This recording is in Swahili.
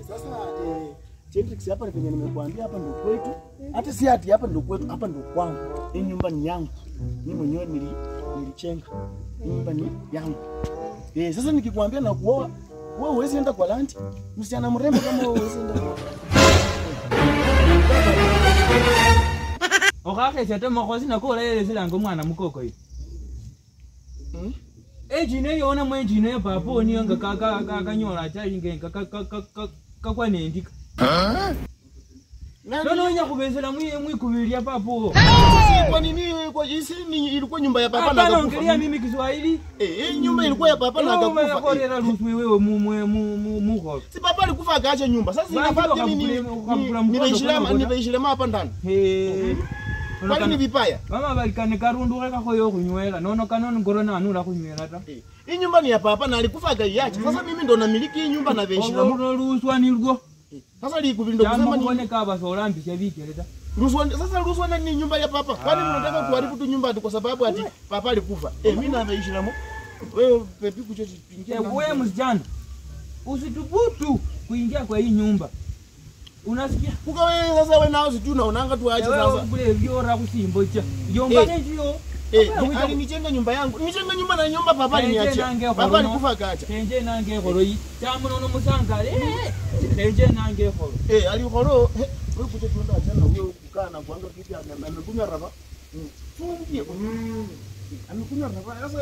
Sasa Chendrix hapa penye nimekuambia hapa ndio kwetu. Hata si ati hapa ndio kwetu, hapa ndio kwangu. Hii nyumba ni yangu. Mimi mwenyewe nilichenga. Hii nyumba ni yangu. Sasa nikikwambia na kuoa, wewe huwezi enda kwa lunch. Msichana mrembo kama wewe huwezi enda. Okake chata makosi na ko lele silango mwana mukoko hii. Jine yona mwe jine papo ni nga kanyola cha inge kakwa nendika. Nono nya kubezela mwi kubiria papo. Kwa nini kwa jinsi ni ilikuwa nyumba ya papa na akakufa? Anaongelea mimi Kiswahili. Nyumba ilikuwa ya papa na akakufa. Wewe korera ruhusu wewe mu. Si papa alikufa akaacha nyumba. Sasa inafaa mimi nimeishilema hapa ndani. Kwani ni vipaya? Mama balikane karundu kaka koyo kunywela. Nono kanono ngorona anula kunywela ta. Hii nyumba ni ya papa na alikufa akaiacha. Sasa mimi ndo namiliki hii nyumba na veishilema. Ruhusu ni rugo. Sasa likubindo kusema ni muone kaba solambi chavikeleta. Sasa ruhusu ni nyumba ya papa. Kwani mnataka kuharibu tu nyumba kwa sababu ati papa alikufa? Mimi na veishilema. Wewe pepi kuchochi pingia. Wewe msijana. Usitubutu kuingia kwa hii nyumba. Unasikia? Kuka wewe sasa wewe nao sijui unaonanga tu aje sasa. Wewe kule viora kusimbo cha. Yomba ndio. Alinichenga nyumba yangu. Nichenga nyumba na nyumba papa aliniachia. Papa alikufa akaacha. Tenje nange horo yi. Tamu nono musanga. Tenje nange horo. Alihoro. Wewe kuja tuenda achana wewe kukaa na kuanga kitu amekunywa raba. Fungie. Amekunywa raba. Sasa